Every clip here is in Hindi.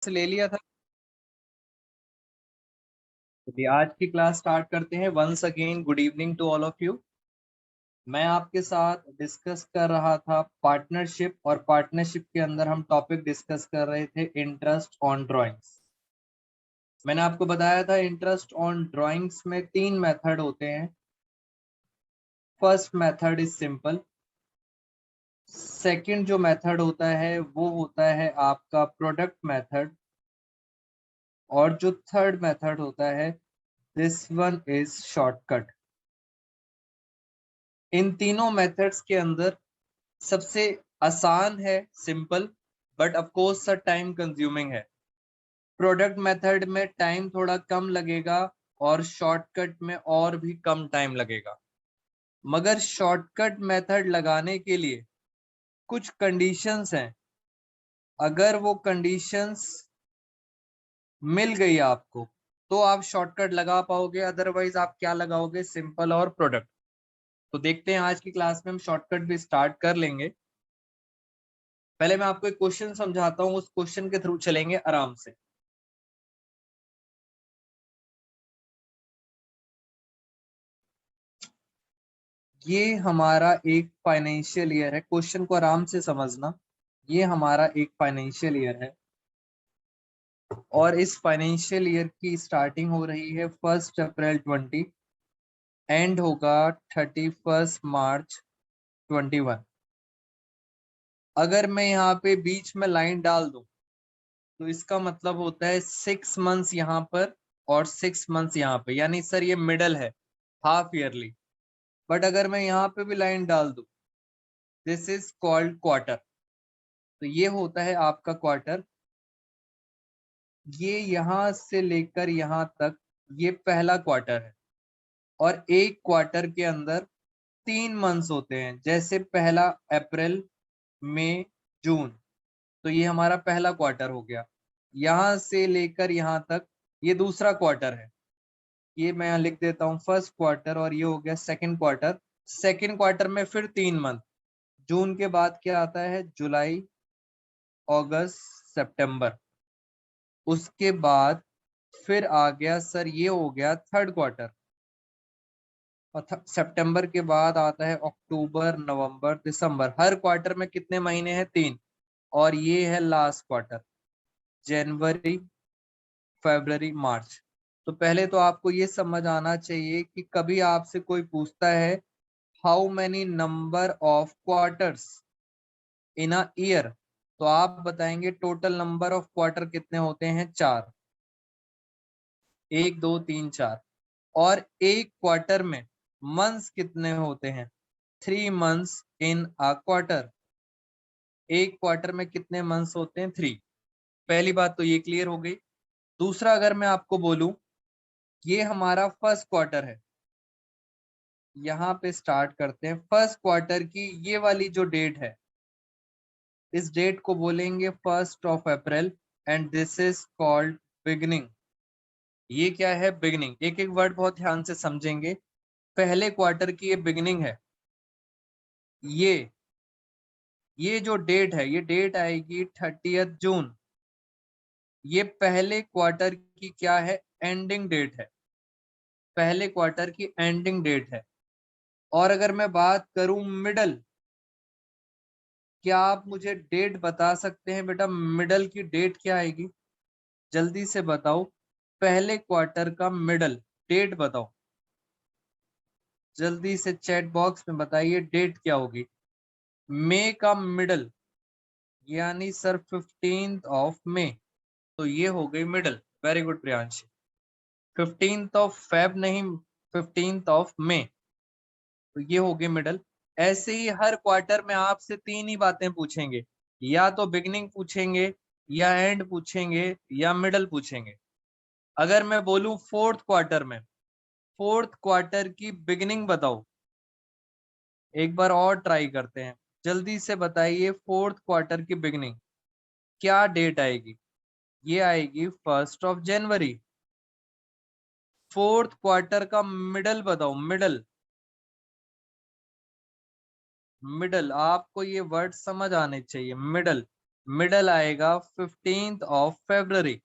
ले लिया था। चलिए आज की क्लास स्टार्ट करते हैं। Once again good evening to all of you. मैं आपके साथ डिस्कस कर रहा था पार्टनरशिप, और पार्टनरशिप के अंदर हम टॉपिक डिस्कस कर रहे थे इंटरेस्ट ऑन ड्राइंग्स। मैंने आपको बताया था इंटरेस्ट ऑन ड्राइंग्स में 3 मेथड होते हैं। First method is simple. Second जो मेथड होता है वो होता है आपका प्रोडक्ट मेथड, और जो थर्ड मेथड होता है दिस वन इज शॉर्टकट। इन तीनों मेथड्स के अंदर सबसे आसान है simple, but of course sir time consuming है। प्रोडक्ट मेथड में टाइम थोड़ा कम लगेगा और शॉर्टकट में और भी कम टाइम लगेगा। मगर शॉर्टकट मेथड लगाने के लिए कुछ कंडीशंस हैं। अगर वो कंडीशंस मिल गई आपको तो आप शॉर्टकट लगा पाओगे, अदरवाइज आप क्या लगाओगे, सिंपल और प्रोडक्ट। तो देखते हैं आज की क्लास में हम शॉर्टकट भी स्टार्ट कर लेंगे। पहले मैं आपको एक क्वेश्चन समझाता हूँ, उस क्वेश्चन के थ्रू चलेंगे आराम से। ये हमारा एक फाइनेंशियल ईयर है, क्वेश्चन को आराम से समझना। ये हमारा एक फाइनेंशियल ईयर है और इस फाइनेंशियल ईयर की स्टार्टिंग हो रही है 1 अप्रैल 20, एंड होगा 31 मार्च 21। अगर मैं यहाँ पे बीच में लाइन डाल दूं तो इसका मतलब होता है 6 मंथ्स यहाँ पर और 6 मंथ्स यहाँ पे, यानी सर ये मिडल है, हाफ ईयरली। बट अगर मैं यहाँ पे भी लाइन डाल दूं, दिस इज कॉल्ड क्वार्टर। तो ये होता है आपका क्वार्टर। ये यहाँ से लेकर यहाँ तक ये पहला क्वार्टर है, और एक क्वार्टर के अंदर 3 मंथ्स होते हैं। जैसे पहला अप्रैल, मई, जून, तो ये हमारा पहला क्वार्टर हो गया। यहाँ से लेकर यहाँ तक ये दूसरा क्वार्टर है। ये मैं यहाँ लिख देता हूँ फर्स्ट क्वार्टर, और ये हो गया सेकंड क्वार्टर। सेकंड क्वार्टर में फिर 3 मंथ। जून के बाद क्या आता है, जुलाई, अगस्त, सितंबर। उसके बाद फिर आ गया सर, ये हो गया थर्ड क्वार्टर। और सितंबर के बाद आता है अक्टूबर, नवंबर, दिसंबर। हर क्वार्टर में कितने महीने हैं, 3। और ये है लास्ट क्वार्टर, जनवरी, फरवरी, मार्च। तो पहले तो आपको ये समझ आना चाहिए कि कभी आपसे कोई पूछता है how many number of quarters in a year, तो आप बताएंगे टोटल नंबर ऑफ क्वार्टर कितने होते हैं, 4। 1 2 3 4। और एक क्वार्टर में मंथ्स कितने होते हैं, 3 मंथ्स इन अ क्वार्टर। एक क्वार्टर में कितने मंथ्स होते हैं, 3। पहली बात तो ये क्लियर हो गई। दूसरा, अगर मैं आपको बोलूं ये हमारा फर्स्ट क्वार्टर है, यहाँ पे स्टार्ट करते हैं। फर्स्ट क्वार्टर की ये वाली जो डेट है, इस डेट को बोलेंगे 1 April, and this is called beginning. ये क्या है, बिगनिंग। एक एक वर्ड बहुत ध्यान से समझेंगे। पहले क्वार्टर की ये बिगनिंग है। ये जो डेट है, ये डेट आएगी 30 जून। ये पहले क्वार्टर की क्या है, एंडिंग डेट है। पहले क्वार्टर की एंडिंग डेट है। और अगर मैं बात करूं मिडल, क्या आप मुझे डेट बता सकते हैं बेटा, मिडल की डेट क्या आएगी, जल्दी से बताओ। पहले क्वार्टर का मिडल डेट बताओ, जल्दी से चैट बॉक्स में बताइए डेट क्या होगी। मई का मिडल यानी सर 15 मई, तो ये हो गई middle. Very good Priyansh. 15 Feb नहीं, 15 मई, तो ये हो गई मिडल। ऐसे ही हर क्वार्टर में आपसे 3 ही बातें पूछेंगे, या तो बिगनिंग पूछेंगे, या एंड पूछेंगे, या मिडल पूछेंगे। अगर मैं बोलूं फोर्थ क्वार्टर में, फोर्थ क्वार्टर की बिगनिंग बताओ, एक बार और ट्राई करते हैं। जल्दी से बताइए फोर्थ क्वार्टर की बिगनिंग क्या डेट आएगी, ये आएगी 1 जनवरी। फोर्थ क्वार्टर का मिडल बताओ, मिडल। मिडल आपको ये वर्ड समझ आने चाहिए, मिडल। मिडल आएगा 15th ऑफ February।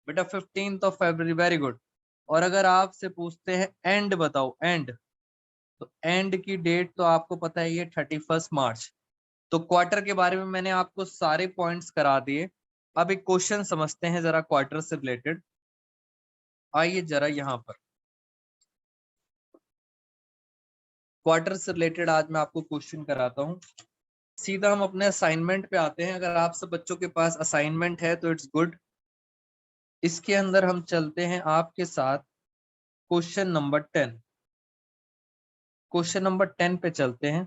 बेटा 15th of February, very good. और अगर आपसे पूछते हैं एंड बताओ, एंड, तो एंड की डेट तो आपको पता है, ये 31 मार्च। तो क्वार्टर के बारे में मैंने आपको सारे पॉइंट्स करा दिए। अब एक क्वेश्चन समझते हैं जरा क्वार्टर से रिलेटेड। आइए जरा यहाँ पर क्वार्टर से रिलेटेड आज मैं आपको क्वेश्चन कराता हूँ। सीधा हम अपने असाइनमेंट पे आते हैं। अगर आप सब बच्चों के पास असाइनमेंट है तो इट्स गुड। इसके अंदर हम चलते हैं आपके साथ क्वेश्चन नंबर 10। क्वेश्चन नंबर 10 पे चलते हैं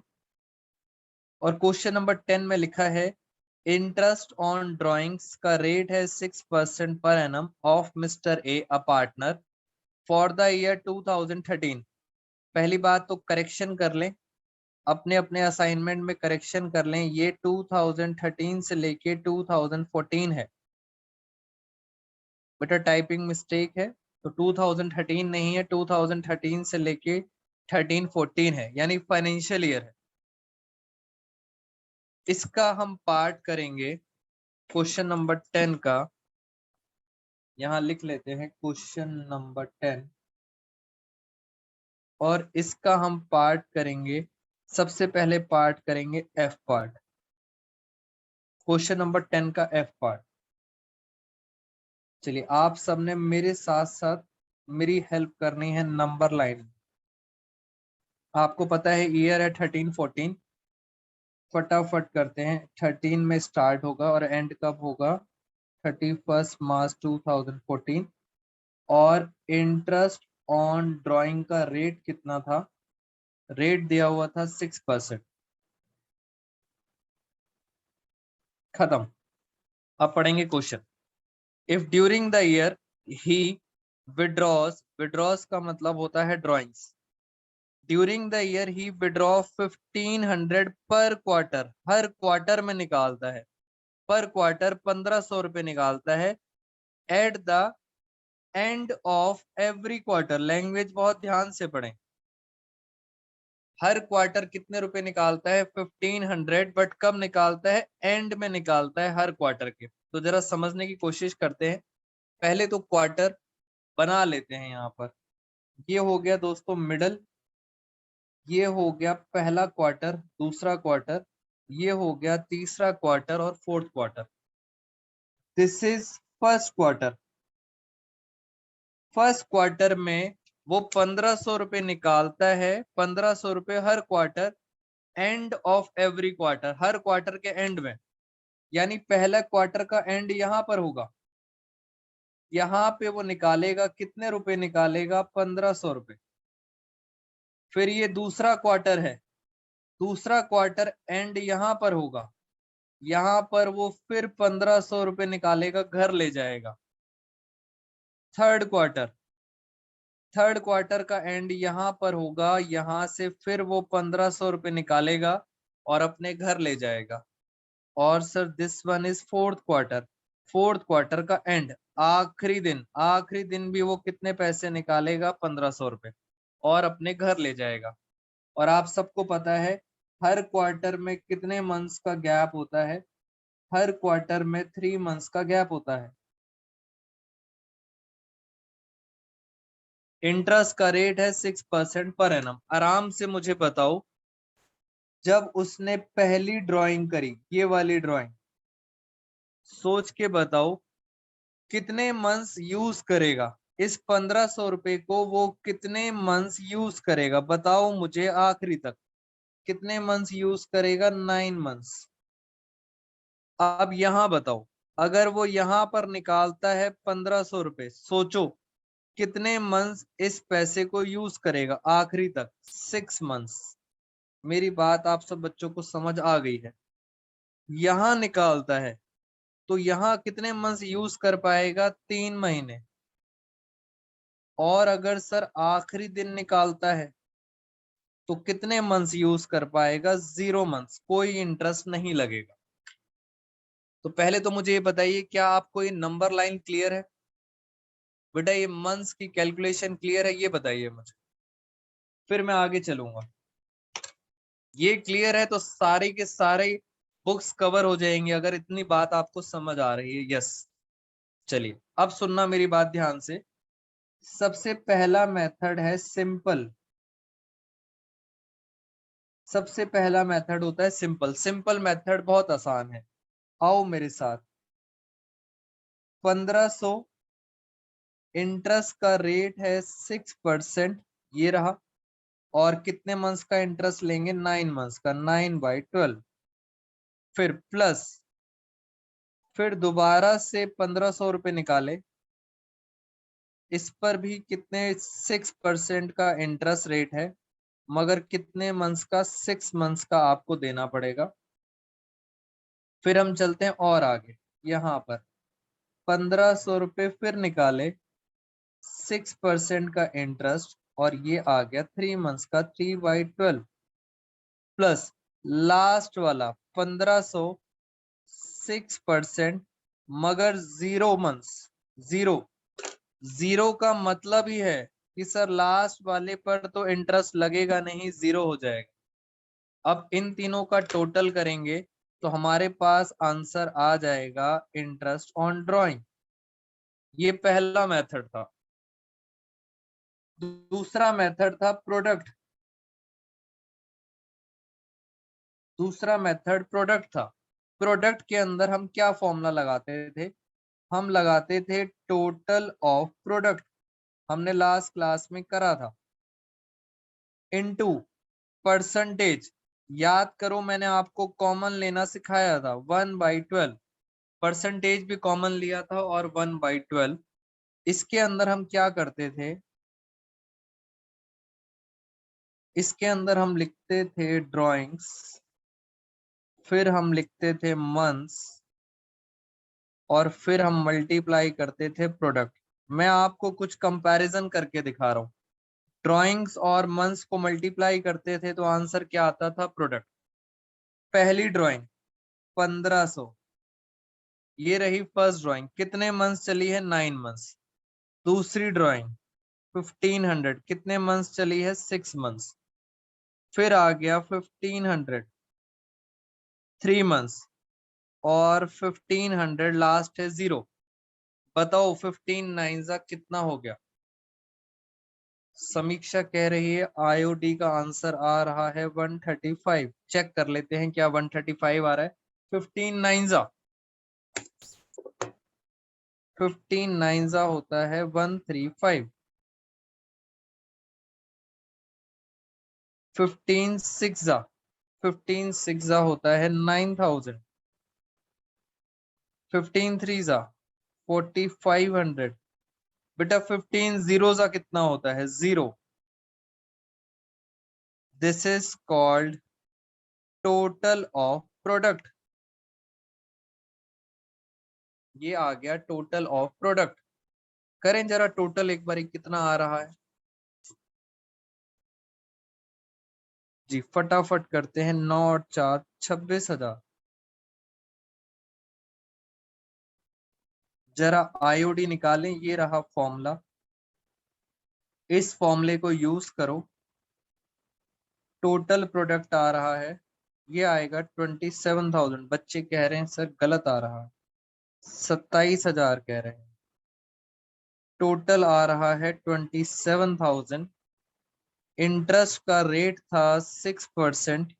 और क्वेश्चन नंबर 10 में लिखा है इंटरेस्ट ऑन ड्राइंग्स का रेट है 6% per annum of mister A a partner for the year 2013। पहली बात तो करेक्शन कर लें, अपने अपने असाइनमेंट में करेक्शन कर लें। ये 2013 से लेके 2014 है बेटा, टाइपिंग मिस्टेक है। तो 2013 नहीं है, 2013 से लेके 13-14 है, यानी फाइनेंशियल ईयर है। इसका हम पार्ट करेंगे क्वेश्चन नंबर 10 का। यहां लिख लेते हैं क्वेश्चन नंबर 10 और इसका हम पार्ट करेंगे। सबसे पहले पार्ट करेंगे एफ पार्ट, क्वेश्चन नंबर 10 का एफ पार्ट। चलिए आप सबने मेरे साथ साथ मेरी हेल्प करनी है नंबर लाइन। आपको पता है ईयर है 13-14, फटाफट करते हैं। 13 में स्टार्ट होगा और एंड कब होगा, 31 मार्च 2014। और इंटरेस्ट ऑन ड्राइंग का रेट कितना था, रेट दिया हुआ था 6%। खत्म। अब पढ़ेंगे question. If during the year he withdraws का मतलब होता है drawings. During the year he withdraw 1500 per quarter, हर क्वार्टर में निकालता है, पर क्वार्टर 1500 रुपए निकालता है। At the end of every quarter, language बहुत ध्यान से पढ़ें। हर क्वार्टर कितने रुपए निकालता है, 1500, बट कब निकालता है, एंड में निकालता है हर क्वार्टर के। तो जरा समझने की कोशिश करते हैं। पहले तो क्वार्टर बना लेते हैं। यहाँ पर ये हो गया दोस्तों मिडल, ये हो गया पहला क्वार्टर, दूसरा क्वार्टर, ये हो गया तीसरा क्वार्टर और fourth quarter. This is first quarter. First quarter में वो 1500 रुपए निकालता है, 1500 रुपए हर quarter, end of every quarter, हर क्वार्टर के एंड में। यानी पहला क्वार्टर का एंड यहाँ पर होगा, यहाँ पे वो निकालेगा, कितने रुपए निकालेगा, 1500 रुपए। फिर ये दूसरा क्वार्टर है, दूसरा क्वार्टर एंड यहाँ पर होगा, यहाँ पर वो फिर 1500 रुपए निकालेगा, घर ले जाएगा। थर्ड क्वार्टर, थर्ड क्वार्टर का एंड यहाँ पर होगा, यहाँ से फिर वो 1500 रुपए निकालेगा और अपने घर ले जाएगा। और sir this one is fourth quarter, fourth quarter का एंड, आखिरी दिन, आखिरी दिन भी वो कितने पैसे निकालेगा, 1500 रुपए, और अपने घर ले जाएगा। और आप सबको पता है हर क्वार्टर में कितने मंथ्स का गैप होता है, हर क्वार्टर में 3 मंथ्स का गैप होता है। इंटरेस्ट का रेट है 6% पर एनम। आराम से मुझे बताओ, जब उसने पहली ड्राइंग करी, ये वाली ड्राइंग, सोच के बताओ कितने मंथ्स यूज करेगा, इस 1500 रुपए को वो कितने मंथ्स यूज करेगा, बताओ मुझे आखिरी तक कितने मंथ्स यूज करेगा, 9 मंथ्स। अब यहां बताओ, अगर वो यहां पर निकालता है 1500 रुपए, सोचो कितने मंथ्स इस पैसे को यूज करेगा आखिरी तक, 6 मंथ्स। मेरी बात आप सब बच्चों को समझ आ गई है। यहां निकालता है तो यहां कितने मंथ्स यूज कर पाएगा, 3 महीने। और अगर सर आखिरी दिन निकालता है तो कितने मंथ्स यूज कर पाएगा, 0 मंथ्स, कोई इंटरेस्ट नहीं लगेगा। तो पहले तो मुझे ये बताइए, क्या आपको ये नंबर लाइन क्लियर है बेटा, ये मंथ्स की कैलकुलेशन क्लियर है, ये बताइए मुझे, फिर मैं आगे चलूंगा। ये क्लियर है तो सारे के सारे बुक्स कवर हो जाएंगी अगर इतनी बात आपको समझ आ रही है। यस, चलिए अब सुनना मेरी बात ध्यान से। सबसे पहला मेथड है सिंपल। सबसे पहला मेथड होता है सिंपल। सिंपल मेथड बहुत आसान है, आओ मेरे साथ। 1500, इंटरेस्ट का रेट है 6%, ये रहा। और कितने मंथ्स का इंटरेस्ट लेंगे? 9 मंथ्स का, 9/12। फिर प्लस, फिर दोबारा से 1500 रुपये निकाले। इस पर भी कितने? 6% का इंटरेस्ट रेट है, मगर कितने मंथ्स का? 6 मंथ्स का आपको देना पड़ेगा। फिर हम चलते हैं और आगे, यहाँ पर 1500 रुपये फिर निकाले, 6% का इंटरेस्ट, और ये आ गया 3 मंथ्स का, 3/12। प्लस लास्ट वाला 1500, 6%, मगर 0 मंथ्स। जीरो, जीरो का मतलब ही है कि सर लास्ट वाले पर तो इंटरेस्ट लगेगा नहीं, जीरो हो जाएगा। अब इन तीनों का टोटल करेंगे तो हमारे पास आंसर आ जाएगा इंटरेस्ट ऑन ड्राइंग। ये पहला मेथड था। दूसरा मेथड था प्रोडक्ट। दूसरा मेथड प्रोडक्ट था। प्रोडक्ट के अंदर हम क्या फॉर्मूला लगाते थे? हम लगाते थे टोटल ऑफ प्रोडक्ट, हमने लास्ट क्लास में करा था, इनटू परसेंटेज। याद करो, मैंने आपको कॉमन लेना सिखाया था, 1/12। परसेंटेज भी कॉमन लिया था और 1/12। इसके अंदर हम क्या करते थे? इसके अंदर हम लिखते थे ड्राइंग्स, फिर हम लिखते थे मंथ्स, और फिर हम मल्टीप्लाई करते थे प्रोडक्ट। मैं आपको कुछ कंपैरिजन करके दिखा रहा हूँ। ड्राइंग्स और मंथ्स को मल्टीप्लाई करते थे तो आंसर क्या आता था? प्रोडक्ट। पहली ड्राइंग 1500, ये रही फर्स्ट ड्राइंग, कितने मंथ्स चली है? 9 मंथ्स। दूसरी ड्राइंग 1500, कितने मंथ्स चली है? 6 मंथ्स। फिर आ गया 1500, 3 मंथ्स, और 1500 लास्ट है 0। बताओ 15 9 कितना हो गया? समीक्षा कह रही है आईओडी का आंसर आ रहा है 135। चेक कर लेते हैं क्या 135 आ रहा है? 15 9 15 9 होता है 135। 15 6 15 6 होता है 9000। 15 3 4500। बेटा 15 जीरो कितना होता है? 0। This is called total of product. ये आ गया टोटल ऑफ प्रोडक्ट। करें जरा टोटल एक बार, कितना आ रहा है जी? फटाफट करते हैं, 9 और 4 26,000। जरा आईओडी निकालें, ये रहा फॉर्मूला। इस फॉर्मूले को यूज करो। टोटल प्रोडक्ट आ रहा है, ये आएगा 27,000। बच्चे कह रहे हैं सर गलत आ रहा है, 27,000 कह रहे हैं। टोटल आ रहा है 27,000। इंटरेस्ट का रेट था 6%,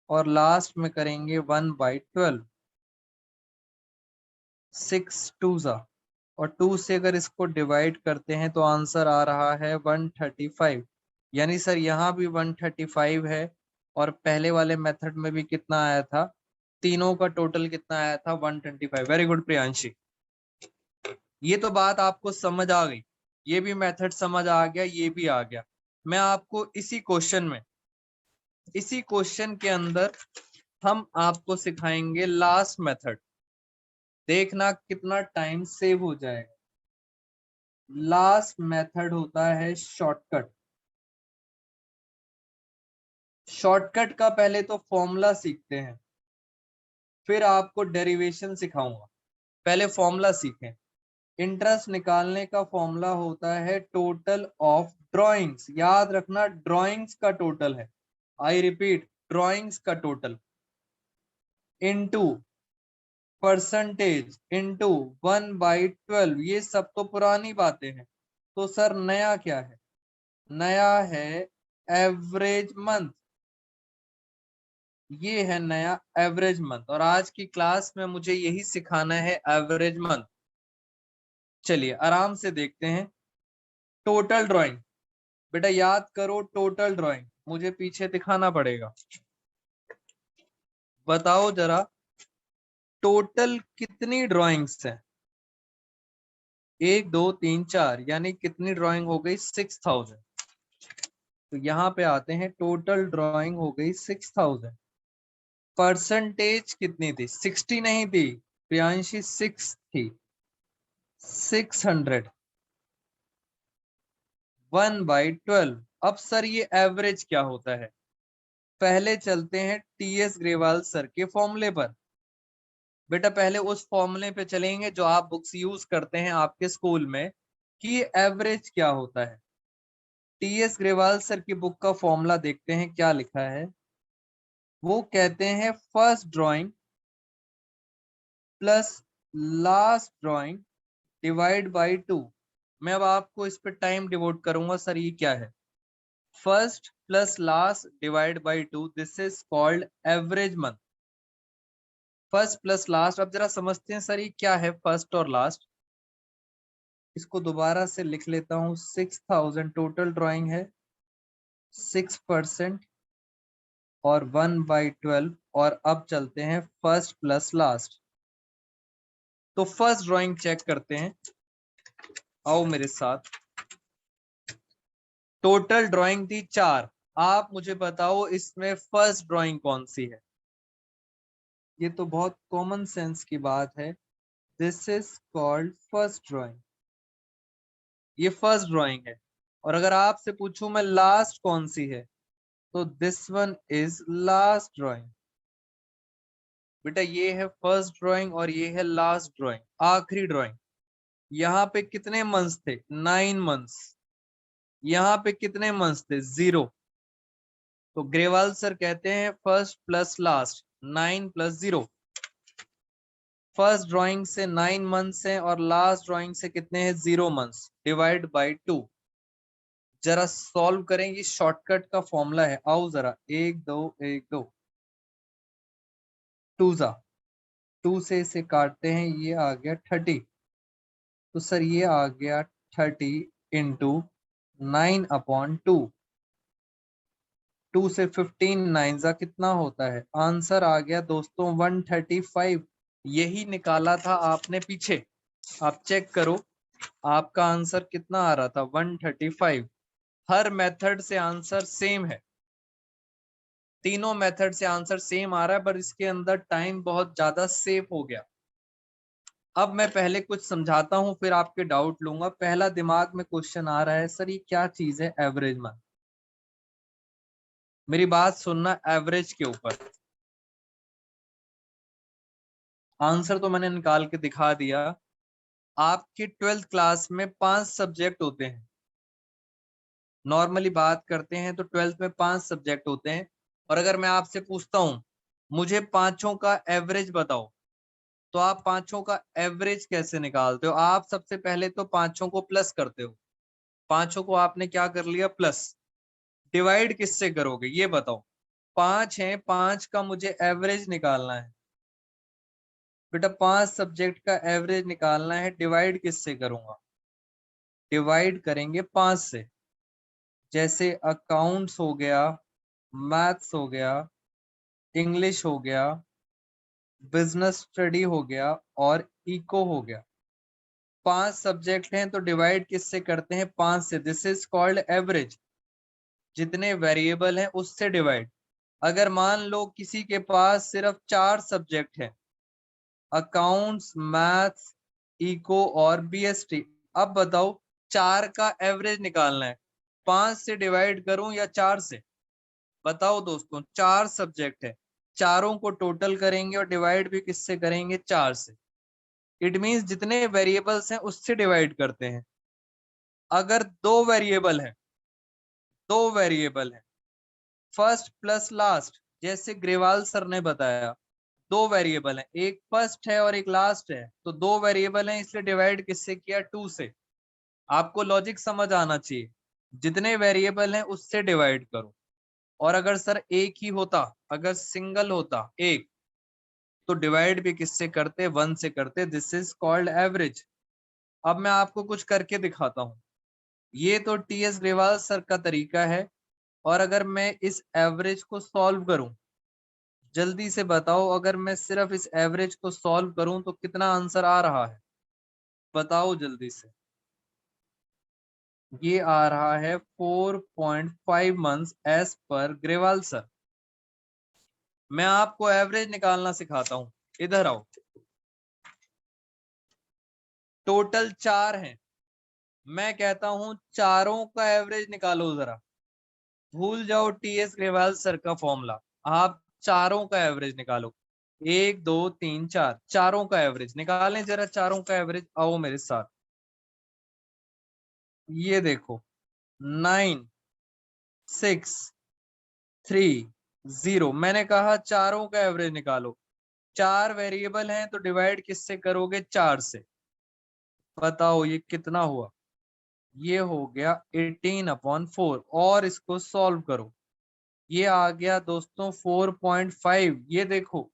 और लास्ट में करेंगे 1/12। 6 2 और 2 से अगर इसको डिवाइड करते हैं तो आंसर आ रहा है 135। यानी सर यहाँ भी 135 है, और पहले वाले मेथड में भी कितना आया था? तीनों का टोटल कितना आया था? 125। वेरी गुड प्रियांशी, ये तो बात आपको समझ आ गई। ये भी मेथड समझ आ गया, ये भी आ गया। मैं आपको इसी क्वेश्चन के अंदर हम आपको सिखाएंगे लास्ट मेथड। देखना कितना टाइम सेव हो जाएगा। लास्ट मेथड होता है शॉर्टकट। शॉर्टकट का पहले तो फॉर्मूला सीखते हैं, फिर आपको डेरिवेशन सिखाऊंगा। पहले फॉर्मूला सीखें। इंटरेस्ट निकालने का फॉर्मूला होता है टोटल ऑफ ड्राइंग्स। याद रखना, ड्राइंग्स का टोटल है। आई रिपीट, ड्राइंग्स का टोटल। इंटू परसेंटेज इंटू 1/12, ये सब तो पुरानी बातें हैं। तो सर नया क्या है? नया है एवरेज मंथ। ये है नया एवरेज मंथ, और आज की क्लास में मुझे यही सिखाना है, एवरेज मंथ। चलिए आराम से देखते हैं। टोटल ड्राइंग, बेटा याद करो, टोटल ड्राइंग मुझे पीछे दिखाना पड़ेगा। बताओ जरा, टोटल कितनी ड्राइंग्स हैं? 1 2 3 4, यानी कितनी ड्राइंग हो गई? 6000। तो यहाँ पे आते हैं, टोटल ड्राइंग हो गई 6000। परसेंटेज कितनी थी? 60 नहीं थी प्रियांशी, 6 थी। 600, 1/12। अब सर ये एवरेज क्या होता है? पहले चलते हैं टीएस ग्रेवाल सर के फॉर्मूले पर। बेटा पहले उस फॉर्मूले पे चलेंगे जो आप बुक्स यूज करते हैं आपके स्कूल में, कि एवरेज क्या होता है। टीएस ग्रेवाल सर की बुक का फॉर्मूला देखते हैं क्या लिखा है। वो कहते हैं first drawing plus last drawing divide by 2। मैं अब आपको इस पे टाइम डिवोट करूंगा। सर ये क्या है? First plus last divide by 2, this is called average month. First plus last, अब जरा समझते हैं सर ये क्या है फर्स्ट और लास्ट। इसको दोबारा से लिख लेता हूं। 6000 टोटल ड्राइंग है, 6% और 1/12। और अब चलते हैं फर्स्ट प्लस लास्ट। तो फर्स्ट ड्राइंग चेक करते हैं, आओ मेरे साथ। टोटल ड्राइंग थी 4। आप मुझे बताओ इसमें फर्स्ट ड्राइंग कौन सी है? ये तो बहुत कॉमन सेंस की बात है। This is called first drawing. ये फर्स्ट ड्राइंग है। और अगर आपसे पूछूं मैं लास्ट कौन सी है, तो this one is last drawing. बेटा ये है फर्स्ट ड्राइंग और ये है लास्ट ड्राइंग, आखिरी ड्राइंग। यहाँ पे कितने मंथ्स थे? 9 मंथ्स। यहाँ पे कितने मंथ्स थे? 0। तो ग्रेवाल सर कहते हैं first plus last, 9 + 0। First drawing से 9 मंथ्स हैं और लास्ट ड्राइंग से कितने हैं? 0 मंथ्स, डिवाइड बाय 2। जरा सॉल्व करेंगे, शॉर्टकट का फॉर्मूला है। आओ जरा, 1 2 1 2, 2 जा 2 से इसे काटते हैं, ये आ गया 30। तो सर ये आ गया 30 इंटू 9/2। 2 से 15 9 जा कितना होता है? आंसर आ गया दोस्तों 135। यही निकाला था आपने पीछे। आप चेक करो आपका आंसर कितना आ रहा था, 135। हर मेथड से आंसर सेम है, तीनों मेथड से आंसर सेम आ रहा है, पर इसके अंदर टाइम बहुत ज्यादा सेव हो गया। अब मैं पहले कुछ समझाता हूं, फिर आपके डाउट लूंगा। पहला दिमाग में क्वेश्चन आ रहा है, सर ये क्या चीज है एवरेज मंथ? मेरी बात सुनना, एवरेज के ऊपर आंसर तो मैंने निकाल के दिखा दिया। आपकी 12th क्लास में 5 सब्जेक्ट होते हैं। नॉर्मली बात करते हैं तो 12th में 5 सब्जेक्ट होते हैं। और अगर मैं आपसे पूछता हूं मुझे पांचों का एवरेज बताओ, तो आप पांचों का एवरेज कैसे निकालते हो? आप सबसे पहले तो पांचों को प्लस करते हो। पांचों को आपने क्या कर लिया? प्लस। डिवाइड किससे करोगे ये बताओ? 5 है, 5 का मुझे एवरेज निकालना है। बेटा 5 सब्जेक्ट का एवरेज निकालना है, डिवाइड किससे करूंगा? डिवाइड करेंगे 5 से। जैसे अकाउंट्स हो गया, मैथ्स हो गया, इंग्लिश हो गया, बिजनेस स्टडी हो गया और इको हो गया। 5 सब्जेक्ट हैं तो डिवाइड किससे करते हैं? 5 से। This is called average. जितने वेरिएबल हैं उससे डिवाइड। अगर मान लो किसी के पास सिर्फ 4 सब्जेक्ट हैं, अकाउंट्स, मैथ्स, इको और बीएसटी, अब बताओ 4 का एवरेज निकालना है, 5 से डिवाइड करूं या 4 से? बताओ दोस्तों, 4 सब्जेक्ट है, चारों को टोटल करेंगे और डिवाइड भी किससे करेंगे? 4 से। इट मींस जितने वेरिएबल्स हैं उससे डिवाइड करते हैं। अगर दो वेरिएबल है, फर्स्ट प्लस लास्ट, जैसे ग्रेवाल सर ने बताया, दो वेरिएबल हैं, एक फर्स्ट है और एक लास्ट है, तो दो वेरिएबल हैं इसलिए डिवाइड किससे किया, 2 से। आपको लॉजिक समझ आना चाहिए, जितने वेरिएबल हैं उससे डिवाइड करो। और अगर सर एक ही होता, अगर सिंगल होता एक, तो डिवाइड भी किससे करते, 1 से करते। This is called average. अब मैं आपको कुछ करके दिखाता हूं। ये तो टीएस ग्रेवाल सर का तरीका है, और अगर मैं इस एवरेज को सॉल्व करूं, जल्दी से बताओ, अगर मैं सिर्फ इस एवरेज को सॉल्व करूं तो कितना आंसर आ रहा है, बताओ जल्दी से। ये आ रहा है 4.5 months as per Grewal sir. मैं आपको एवरेज निकालना सिखाता हूं, इधर आओ। टोटल 4 हैं, मैं कहता हूं चारों का एवरेज निकालो जरा। भूल जाओ टीएस ग्रेवाल सर का फॉर्मूला, आप चारों का एवरेज निकालो। 1 2 3 4, चारों का एवरेज निकालें जरा, चारों का एवरेज। आओ मेरे साथ, ये देखो, 9 6 3 0। मैंने कहा चारों का एवरेज निकालो। चार वेरिएबल हैं तो डिवाइड किससे करोगे, 4 से। बताओ ये कितना हुआ, ये हो गया 18/4। और इसको सॉल्व करो, ये आ गया दोस्तों 4.5। ये देखो,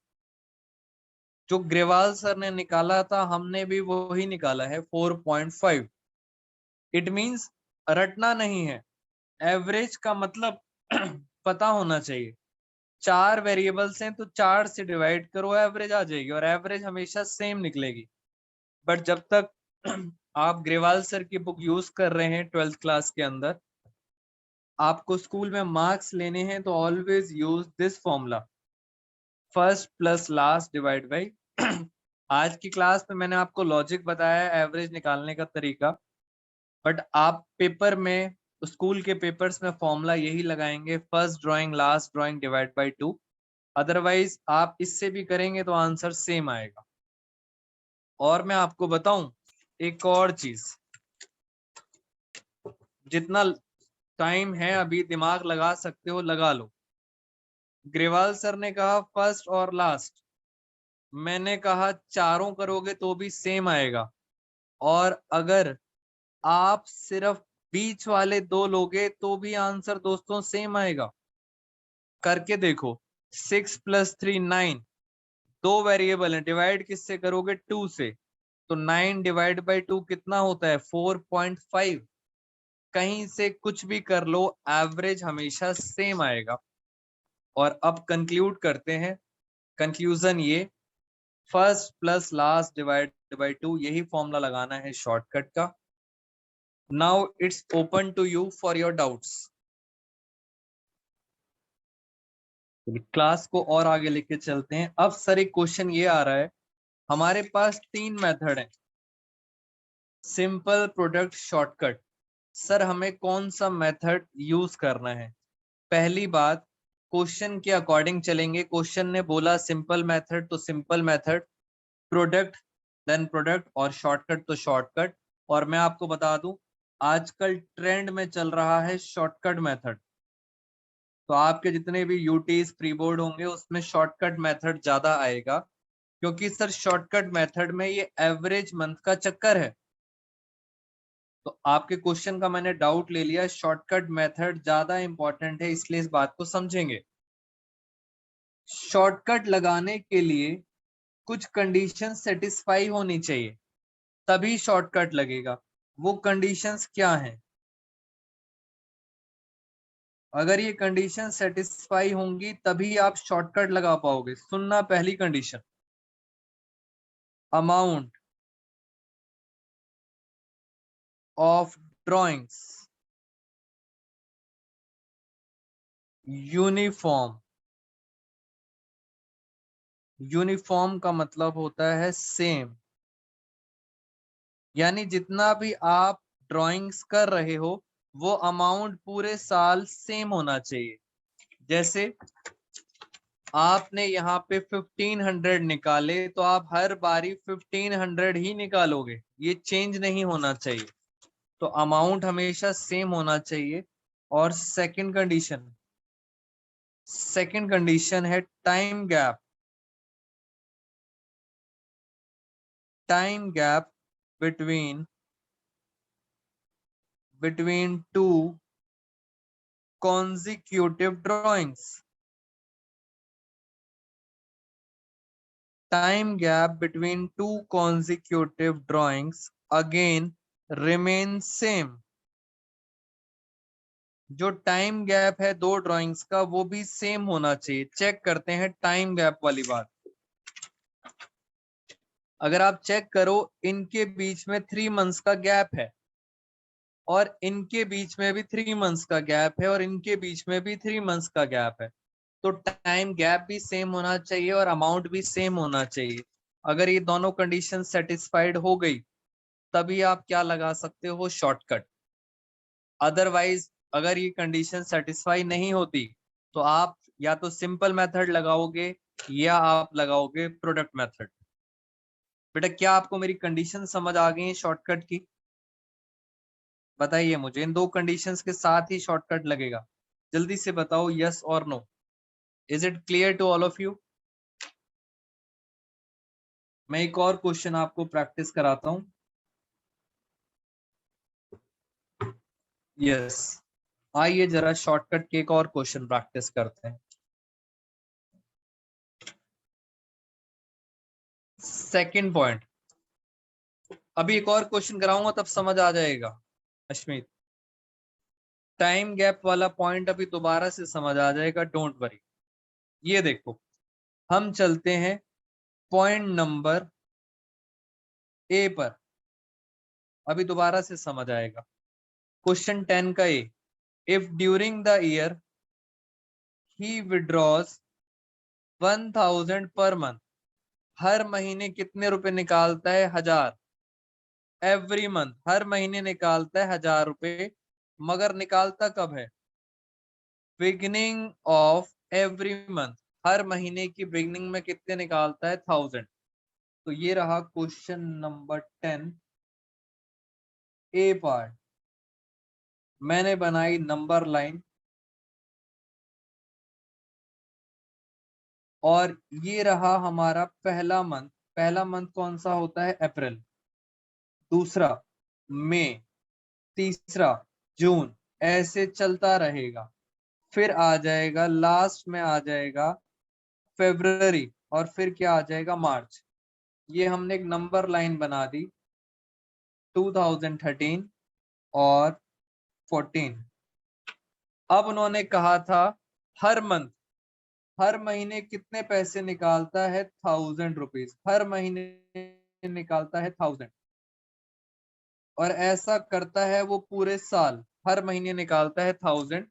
जो ग्रेवाल सर ने निकाला था हमने भी वही निकाला है, 4.5। इट मींस रटना नहीं है, एवरेज का मतलब पता होना चाहिए। चार वेरिएबल्स हैं तो 4 से डिवाइड करो, एवरेज आ जाएगी, और एवरेज हमेशा सेम निकलेगी। बट जब तक आप ग्रेवाल सर की बुक यूज कर रहे हैं 12th क्लास के अंदर, आपको स्कूल में मार्क्स लेने हैं, तो always use this formula, first plus last divide by. आज की क्लास में मैंने आपको लॉजिक बताया एवरेज निकालने का तरीका, बट आप पेपर में, स्कूल के पेपर्स में फॉर्मूला यही लगाएंगे, first drawing last drawing divide by 2। Otherwise आप इससे भी करेंगे तो आंसर सेम आएगा। और मैं आपको बताऊं एक और चीज, जितना टाइम है अभी दिमाग लगा सकते हो लगा लो। ग्रेवाल सर ने कहा फर्स्ट और लास्ट, मैंने कहा चारों करोगे तो भी सेम आएगा। और अगर आप सिर्फ बीच वाले दो लोगे तो भी आंसर दोस्तों सेम आएगा। करके देखो, 6 + 3 9, दो वेरिएबल है, डिवाइड किससे करोगे, 2 से। तो 9 डिवाइड बाई 2 कितना होता है, 4.5। कहीं से कुछ भी कर लो, एवरेज हमेशा सेम आएगा। और अब कंक्लूड करते हैं। कंक्लूजन ये, first plus last divide by 2, यही फॉर्मूला लगाना है शॉर्टकट का। Now it's open to you for your doubts. Class को और आगे लेके चलते हैं। अब सर एक क्वेश्चन ये आ रहा है, हमारे पास 3 मेथड है, सिंपल, प्रोडक्ट, शॉर्टकट। सर हमें कौन सा मेथड यूज करना है। पहली बात, क्वेश्चन के अकॉर्डिंग चलेंगे। क्वेश्चन ने बोला सिंपल मेथड तो simple method, product then product, और शॉर्टकट तो शॉर्टकट। और मैं आपको बता दूं, आजकल ट्रेंड में चल रहा है शॉर्टकट मेथड। तो आपके जितने भी यूटीज प्री बोर्ड होंगे उसमें शॉर्टकट मेथड ज्यादा आएगा, क्योंकि सर शॉर्टकट मेथड में ये एवरेज मंथ का चक्कर है। तो आपके क्वेश्चन का मैंने डाउट ले लिया, शॉर्टकट मेथड ज्यादा इंपॉर्टेंट है, इसलिए इस बात को समझेंगे। शॉर्टकट लगाने के लिए कुछ कंडीशन सेटिस्फाई होनी चाहिए, तभी शॉर्टकट लगेगा। वो कंडीशंस क्या हैं? अगर ये कंडीशन सेटिस्फाई होंगी तभी आप शॉर्टकट लगा पाओगे। सुनना, पहली condition, amount of drawings uniform. Uniform का मतलब होता है सेम, यानी जितना भी आप ड्राइंग्स कर रहे हो वो अमाउंट पूरे साल सेम होना चाहिए। जैसे आपने यहाँ पे 1500 निकाले तो आप हर बारी 1500 ही निकालोगे, ये चेंज नहीं होना चाहिए। तो अमाउंट हमेशा सेम होना चाहिए। और सेकंड कंडीशन है time gap. time gap between two consecutive drawings. Time gap between two consecutive drawings again remains same. जो टाइम गैप है दो ड्राइंग्स का वो भी सेम होना चाहिए. चेक करते हैं टाइम गैप वाली बात. अगर आप चेक करो इनके बीच में 3 मंथ्स का गैप है और इनके बीच में भी 3 मंथ्स का गैप है और इनके बीच में भी 3 मंथ्स का गैप है, तो टाइम गैप भी सेम होना चाहिए और अमाउंट भी सेम होना चाहिए. अगर ये दोनों कंडीशन सेटिस्फाइड हो गई तभी आप क्या लगा सकते हो, शॉर्टकट. अदरवाइज अगर ये कंडीशन सेटिस्फाई नहीं होती तो आप या तो सिंपल मेथड लगाओगे या आप लगाओगे प्रोडक्ट मेथड. बेटा क्या आपको मेरी कंडीशन समझ आ गई है शॉर्टकट की? बताइए मुझे, इन दो कंडीशंस के साथ ही शॉर्टकट लगेगा. जल्दी से बताओ यस और no. Is it clear to all of you? मैं एक और क्वेश्चन आपको प्रैक्टिस कराता हूं. यस, आइए जरा शॉर्टकट के एक और क्वेश्चन प्रैक्टिस करते हैं. सेकंड पॉइंट, अभी एक और क्वेश्चन कराऊंगा तब समझ आ जाएगा. अश्मित, टाइम गैप वाला पॉइंट अभी दोबारा से समझ आ जाएगा, डोंट वरी. ये देखो, हम चलते हैं पॉइंट नंबर ए पर, अभी दोबारा से समझ आएगा. क्वेश्चन 10 का A, if during the year he withdraws 1000 per month, हर महीने कितने रुपए निकालता है? 1000. एवरी मंथ, हर महीने निकालता है 1000 रुपए, मगर निकालता कब है? बिगिनिंग ऑफ एवरी मंथ, हर महीने की बिगिनिंग में कितने निकालता है? 1000. तो ये रहा क्वेश्चन नंबर 10 ए पार्ट. मैंने बनाई नंबर लाइन और ये रहा हमारा पहला मंथ. पहला मंथ कौन सा होता है? अप्रैल. दूसरा मई, तीसरा जून, ऐसे चलता रहेगा. फिर आ जाएगा लास्ट में आ जाएगा फरवरी और फिर क्या आ जाएगा? मार्च. ये हमने एक नंबर लाइन बना दी 2013 और 14. अब उन्होंने कहा था हर मंथ, हर महीने कितने पैसे निकालता है? 1000 रुपीज. हर महीने निकालता है 1000 और ऐसा करता है वो पूरे साल. हर महीने निकालता है 1000.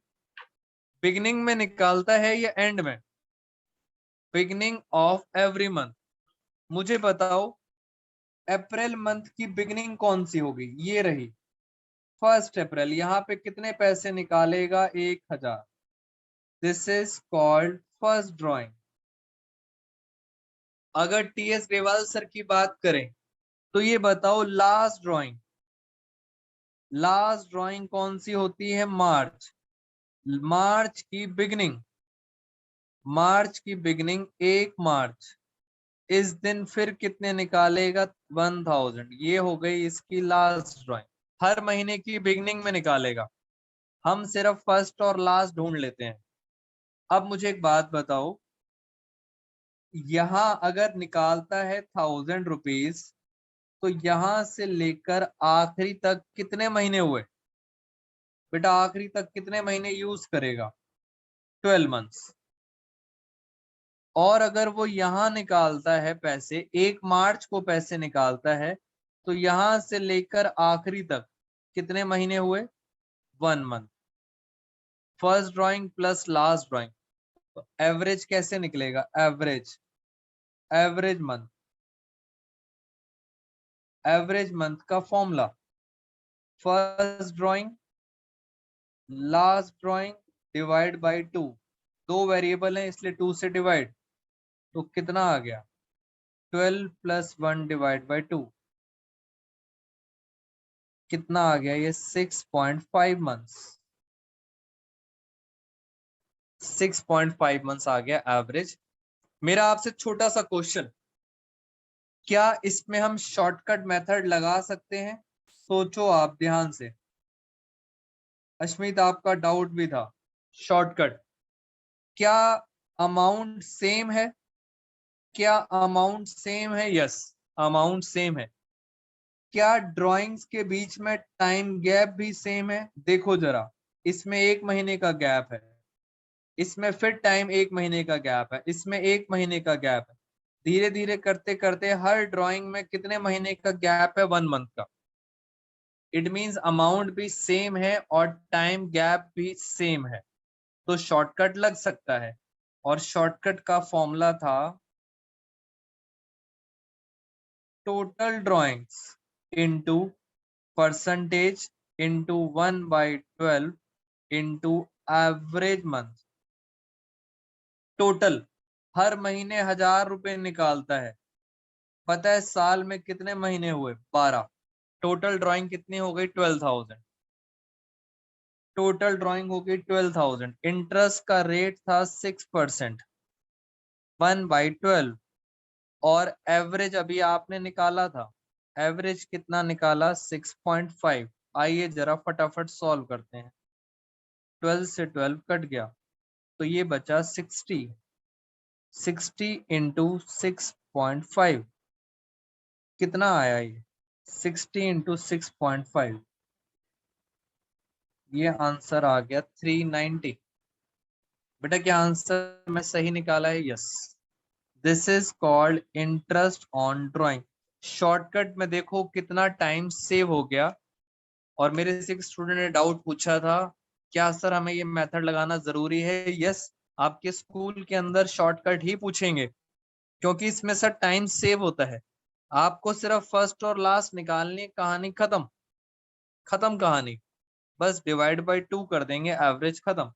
बिगिनिंग में निकालता है या एंड में? Beginning of every month. मुझे बताओ अप्रैल मंथ की बिगिनिंग कौन सी होगी? ये रही 1 अप्रैल. यहाँ पे कितने पैसे निकालेगा? 1000. This is called first drawing. अगर टीएस ग्रेवाल सर की बात करें तो ये बताओ लास्ट ड्राइंग, लास्ट ड्राइंग कौन सी होती है? मार्च. मार्च की बिगिनिंग, मार्च की बिगिनिंग 1 मार्च. इस दिन फिर कितने निकालेगा? 1000. ये हो गई इसकी लास्ट ड्राइंग. हर महीने की बिगिनिंग में निकालेगा. हम सिर्फ फर्स्ट और लास्ट ढूंढ लेते हैं. अब मुझे एक बात बताओ, यहां अगर निकालता है 1000 रुपीज तो यहां से लेकर आखिरी तक कितने महीने हुए? बेटा आखिरी तक कितने महीने यूज करेगा? 12 मंथ्स. और अगर वो यहां निकालता है पैसे, 1 मार्च को पैसे निकालता है, तो यहां से लेकर आखिरी तक कितने महीने हुए? 1 month. First drawing plus last drawing, तो एवरेज कैसे निकलेगा? Average, average month, average month का formula first drawing last drawing divide by 2. दो वेरिएबल है इसलिए 2 से डिवाइड, तो कितना आ गया? 12 प्लस 1 डिवाइड बाय 2. कितना आ गया? ये 6.5 मंथ्स. 6.5 मंथ्स आ गया एवरेज. मेरा आपसे छोटा सा क्वेश्चन, क्या इसमें हम शॉर्टकट मेथड लगा सकते हैं? सोचो आप ध्यान से। अश्मित आपका डाउट भी था, शॉर्टकट। क्या अमाउंट सेम है? क्या अमाउंट सेम है? यस, अमाउंट सेम है। क्या ड्राइंग्स के बीच में टाइम गैप भी सेम है? देखो जरा, इसमें 1 महीने का गैप है, इसमें फिर टाइम 1 महीने का गैप है, इसमें 1 महीने का गैप है। धीरे धीरे करते करते हर ड्राइंग में कितने महीने का गैप है? 1 मंथ का। इट मींस अमाउंट भी सेम है और टाइम गैप भी सेम है, तो शॉर्टकट लग सकता है। और शॉर्टकट का फॉर्मूला था total drawings into percentage into 1/12 into average month. Total हर महीने 1000 रुपए निकालता है। पता है साल में कितने महीने हुए? 12। टोटल ड्राइंग कितनी हो गई? 12,000। टोटल ड्राइंग हो गई 12,000। इंटरेस्ट का रेट था 6%, 1/12। और एवरेज अभी आपने निकाला था, एवरेज कितना निकाला? 6.5। आइए जरा फटाफट सॉल्व करते हैं। 12 से 12 कट गया तो ये बचा 60। 60 इंटू 6.5 कितना आया? ये 60 इंटू 6.5, ये आंसर आ गया 390। बेटा क्या आंसर मैं सही निकाला है? Yes, this is called interest on drawing. Shortcut में देखो कितना टाइम सेव हो गया। और मेरे से एक स्टूडेंट ने डाउट पूछा था, क्या सर हमें ये मेथड लगाना जरूरी है? यस, आपके स्कूल के अंदर शॉर्टकट ही पूछेंगे, क्योंकि इसमें सर टाइम सेव होता है। आपको सिर्फ फर्स्ट और लास्ट निकालनी, कहानी खत्म। खत्म कहानी, बस डिवाइड बाय 2 कर देंगे, एवरेज खत्म।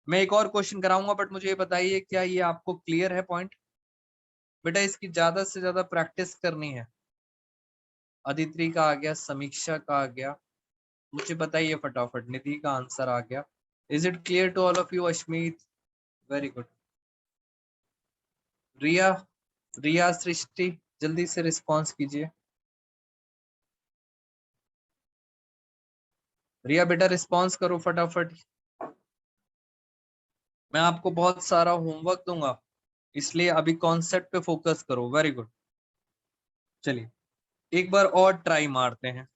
मैं एक और क्वेश्चन कराऊंगा, बट मुझे ये बताइए क्या ये आपको क्लियर है पॉइंट? बेटा इसकी ज्यादा से ज्यादा प्रैक्टिस करनी है। अदिति का आ गया, समीक्षा का आ गया, मुझे बताइए फटाफट। निधि का आंसर आ गया। Is it clear to all of you? Ashmeet, very good. Riya, Riya Srishti, जल्दी से रिस्पॉन्स कीजिए। रिया बेटा रिस्पॉन्स करो फटाफट। मैं आपको बहुत सारा होमवर्क दूंगा, इसलिए अभी कॉन्सेप्ट पे फोकस करो। Very good. चलिए एक बार और ट्राई मारते हैं,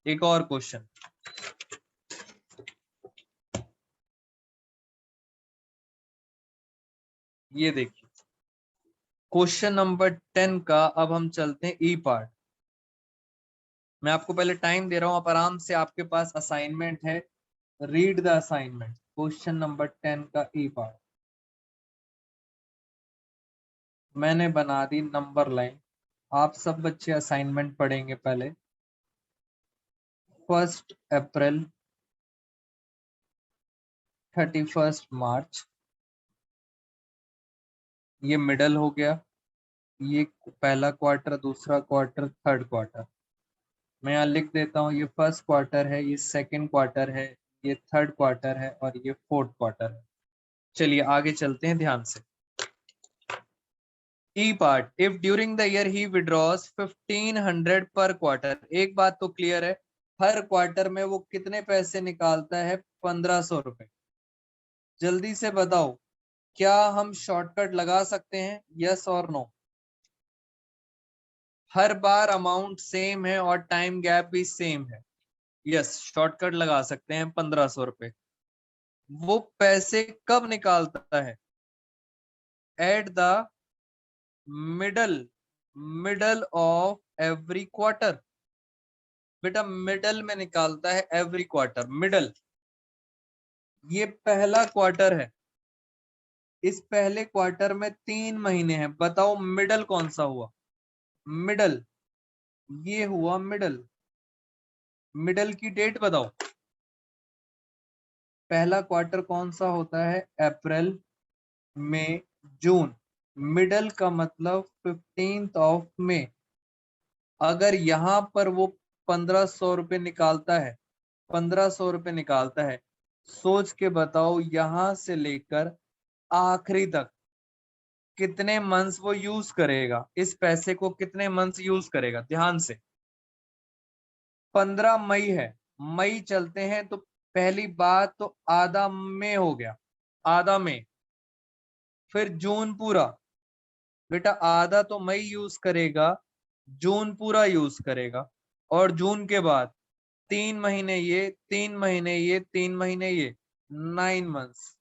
एक और क्वेश्चन। ये देखिए क्वेश्चन नंबर 10 का अब हम चलते हैं ई पार्ट। मैं आपको पहले टाइम दे रहा हूं, आप आराम से, आपके पास असाइनमेंट है, read the assignment. Question number 10 का ई पार्ट मैंने बना दी नंबर लाइन। आप सब बच्चे असाइनमेंट पढ़ेंगे पहले। 1 अप्रैल 31 मार्च, ये मिडल हो गया। ये पहला क्वार्टर, दूसरा क्वार्टर, थर्ड क्वार्टर। मैं यहाँ लिख देता हूँ, ये फर्स्ट क्वार्टर है, ये सेकंड क्वार्टर है, ये थर्ड क्वार्टर है और ये फोर्थ क्वार्टर है। चलिए आगे चलते हैं ध्यान से। E part, if during the year he withdraws 1500 per quarter. एक बात तो क्लियर है, हर क्वार्टर में वो कितने पैसे निकालता है? 1500 रुपए। जल्दी से बताओ, क्या हम शॉर्टकट लगा सकते हैं? यस और नो? हर बार अमाउंट सेम है और टाइम गैप भी सेम है। यस, शॉर्टकट लगा सकते हैं 1500 रुपए। वो पैसे कब निकालता है? At the middle, middle of every quarter. बेटा मिडल में निकालता है, एवरी क्वार्टर, मिडल। ये पहला क्वार्टर है, इस पहले क्वार्टर में 3 महीने हैं, बताओ मिडल कौन सा हुआ? मिडल, ये हुआ मिडल। मिडल की डेट बताओ। पहला क्वार्टर कौन सा होता है? अप्रैल, मई, जून। मिडल का मतलब 15th ऑफ मई। अगर यहाँ पर वो 1500 रुपये निकालता है, 1500 रुपये निकालता है, सोच के बताओ यहां से लेकर आखिरी तक कितने मंथ्स वो यूज करेगा, इस पैसे को कितने मंथ्स यूज करेगा। ध्यान से, 15 मई है, मई चलते हैं तो पहली बात तो आधा मई हो गया, आधा मई। फिर जून पूरा, बेटा आधा तो मई यूज करेगा, जून पूरा यूज करेगा। और जून के बाद 3 महीने ये, 3 महीने ये, 3 महीने ये, 9 मंथ्स।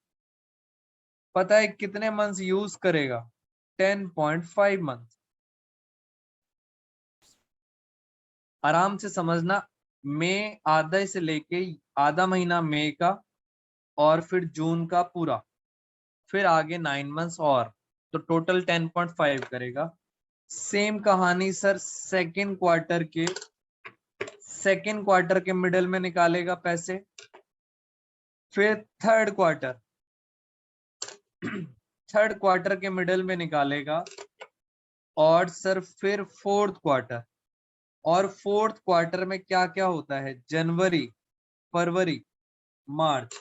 पता है कितने मंथ्स यूज करेगा? 10.5 मंथ। आराम से समझना, मई आधा से लेके आधा महीना मई का, और फिर जून का पूरा, फिर आगे 9 मंथ्स और, तो टोटल 10.5 करेगा। सेम कहानी सर सेकेंड क्वार्टर के मिडल में निकालेगा पैसे। फिर थर्ड क्वार्टर के मिडल में निकालेगा। और सर फिर फोर्थ क्वार्टर, और फोर्थ क्वार्टर में क्या क्या होता है? जनवरी, फरवरी, मार्च।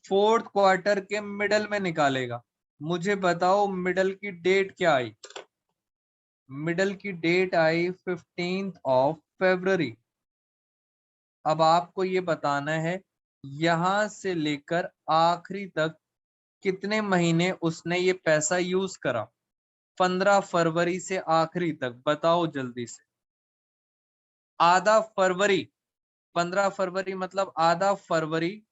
फोर्थ क्वार्टर के मिडल में निकालेगा। मुझे बताओ मिडल की डेट क्या आई? मिडल की डेट आई 15 फरवरी। अब आपको ये बताना है यहां से लेकर आखिरी तक कितने महीने उसने ये पैसा यूज करा। 15 फरवरी से आखिरी तक बताओ जल्दी से। आधा फरवरी, 15 फरवरी मतलब आधा फरवरी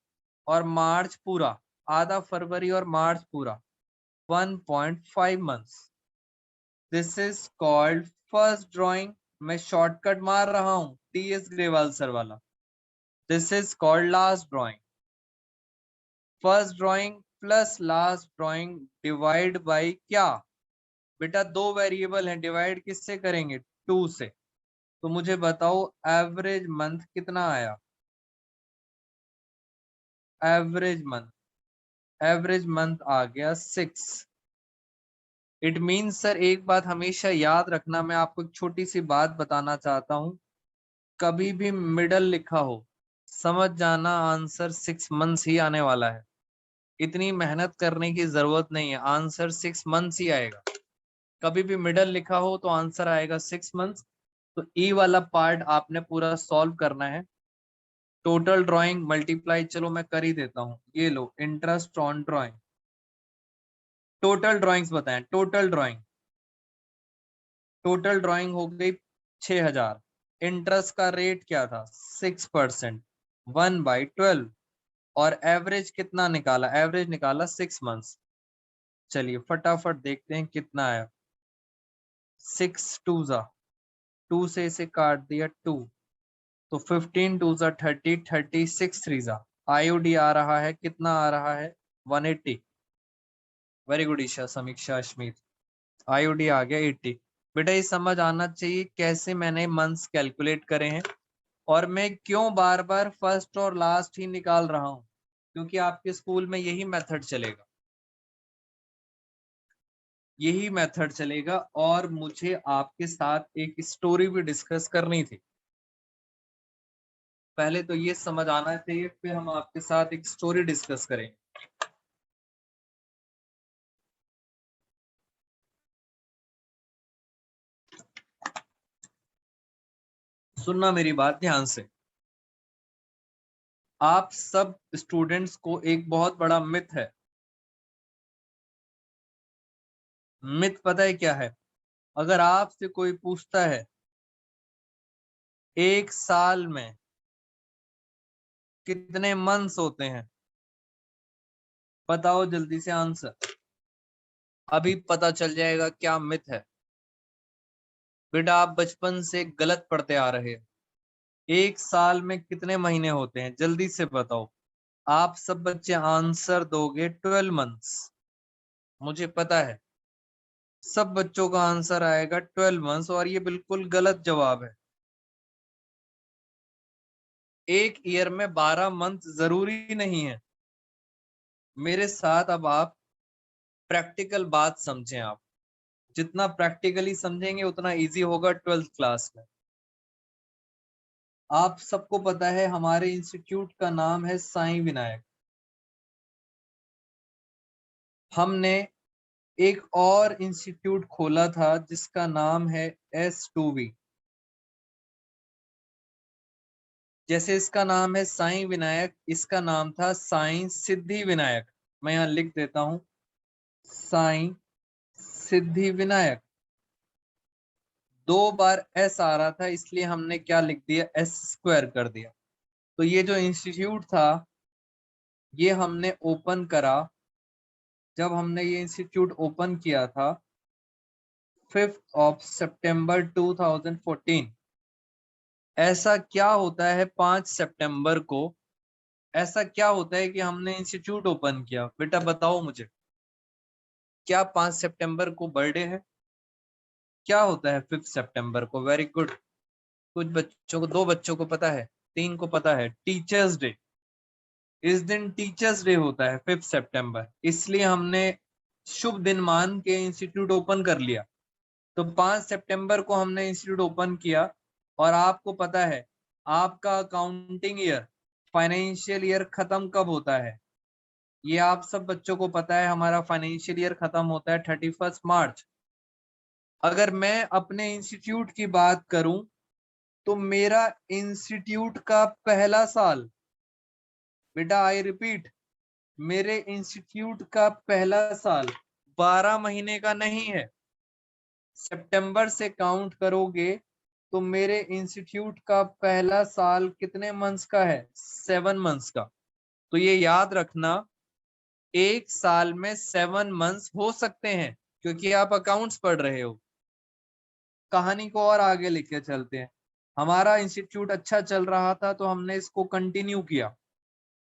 और मार्च पूरा, आधा फरवरी और मार्च पूरा, 1.5 months. This is called first drawing. मैं शॉर्टकट मार रहा हूं, टीएस ग्रेवाल सर वाला। This is called last drawing. First drawing plus last drawing divide bye क्या? बेटा दो वेरिएबल हैं, डिवाइड किससे करेंगे? 2 से। तो मुझे बताओ एवरेज मंथ कितना आया? एवरेज मंथ आ गया 6। इट मीन्स सर, एक बात हमेशा याद रखना, मैं आपको एक छोटी सी बात बताना चाहता हूं। कभी भी मिडल लिखा हो, समझ जाना आंसर 6 मंथ्स ही आने वाला है। इतनी मेहनत करने की जरूरत नहीं है, आंसर 6 मंथ्स ही आएगा। कभी भी मिडल लिखा हो तो आंसर आएगा 6 मंथ्स। तो ई वाला पार्ट आपने पूरा सॉल्व करना है। टोटल ड्राइंग मल्टीप्लाई, चलो मैं कर ही देता हूँ। ये लो, interest on drawing. Total drawings बताएं, टोटल ड्राइंग हो गई 6000। इंटरेस्ट का रेट क्या था? 6%, 1/12। और एवरेज कितना निकाला? एवरेज निकाला 6 मंथ्स। चलिए फटाफट देखते हैं कितना आया। 6 2 जा, 2 से इसे काट दिया 2, तो 15 2 जा 30, 36 3 जा। आईओडी आ रहा है, कितना आ रहा है? 180। वेरी गुड ईशा, समीक्षा, अश्मित। आईओडी आ गया 80। बेटा ये समझ आना चाहिए कैसे मैंने मंथ्स कैलकुलेट करे हैं, और मैं क्यों बार बार फर्स्ट और लास्ट ही निकाल रहा हूं, क्योंकि आपके स्कूल में यही मेथड चलेगा, और मुझे आपके साथ एक स्टोरी भी डिस्कस करनी थी। पहले तो ये समझ आना चाहिए, फिर हम आपके साथ एक स्टोरी डिस्कस करेंगे। सुनना मेरी बात ध्यान से। आप सब स्टूडेंट्स को एक बहुत बड़ा मिथ है। मिथ पता है क्या है? अगर आपसे कोई पूछता है एक साल में कितने मंथ्स होते हैं, बताओ जल्दी से आंसर। अभी पता चल जाएगा क्या मिथ है। बेटा आप बचपन से गलत पढ़ते आ रहे हैं। एक साल में कितने महीने होते हैं, जल्दी से बताओ। आप सब बच्चे आंसर दोगे 12 मंथ्स। मुझे पता है सब बच्चों का आंसर आएगा 12 मंथ्स, और ये बिल्कुल गलत जवाब है। एक ईयर में 12 मंथ जरूरी नहीं है। मेरे साथ अब आप प्रैक्टिकल बात समझें। आप जितना प्रैक्टिकली समझेंगे उतना इजी होगा 12th क्लास में। आप सबको पता है हमारे इंस्टीट्यूट का नाम है साईं विनायक। हमने एक और इंस्टीट्यूट खोला था जिसका नाम है S2V। जैसे इसका नाम है साईं विनायक, इसका नाम था साईं सिद्धि विनायक। मैं यहाँ लिख देता हूं, साईं सिद्धि विनायक। 2 बार S आ रहा था इसलिए हमने क्या लिख दिया, S² कर दिया। तो ये जो इंस्टीट्यूट था ये हमने ओपन करा, जब हमने ये इंस्टीट्यूट ओपन किया था 5 सितंबर 2014। ऐसा क्या होता है 5 सितंबर को, ऐसा क्या होता है कि हमने इंस्टीट्यूट ओपन किया? बेटा बताओ मुझे, क्या 5 सितंबर को बर्थडे है? क्या होता है 5 सितंबर को? Very good. कुछ बच्चों को, 2 बच्चों को पता है, 3 को पता है, टीचर्स डे। इस दिन टीचर्स डे होता है 5 सितंबर, इसलिए हमने शुभ दिन मान के इंस्टीट्यूट ओपन कर लिया। तो 5 सितंबर को हमने इंस्टीट्यूट ओपन किया। और आपको पता है आपका अकाउंटिंग ईयर, फाइनेंशियल ईयर खत्म कब होता है? ये आप सब बच्चों को पता है, हमारा फाइनेंशियल ईयर खत्म होता है 31 मार्च। अगर मैं अपने इंस्टीट्यूट की बात करूं तो मेरा इंस्टीट्यूट का पहला साल, बेटा आई रिपीट, मेरे इंस्टीट्यूट का पहला साल 12 महीने का नहीं है। सितंबर से काउंट करोगे तो मेरे इंस्टीट्यूट का पहला साल कितने मंथ्स का है? 7 मंथ्स का। तो ये याद रखना, एक साल में 7 मंथ्स हो सकते हैं, क्योंकि आप अकाउंट्स पढ़ रहे हो। कहानी को और आगे लेके चलते हैं। हमारा इंस्टीट्यूट अच्छा चल रहा था तो हमने इसको कंटिन्यू किया,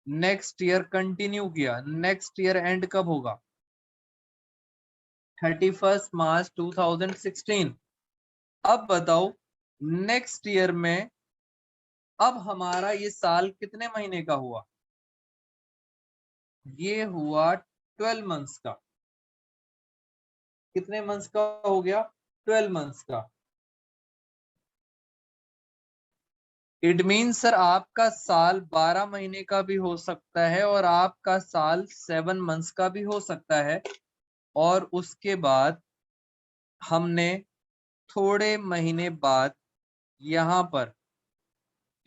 नेक्स्ट ईयर कंटिन्यू किया। नेक्स्ट ईयर एंड कब होगा? 31 मार्च 2016। अब बताओ नेक्स्ट ईयर में अब हमारा ये साल कितने महीने का हुआ? ये हुआ 12 मंथ्स का। कितने मंथ्स का हो गया? 12 मंथ्स का। इट मीन सर आपका साल 12 महीने का भी हो सकता है और आपका साल 7 मंथ्स का भी हो सकता है। और उसके बाद हमने थोड़े महीने बाद यहाँ पर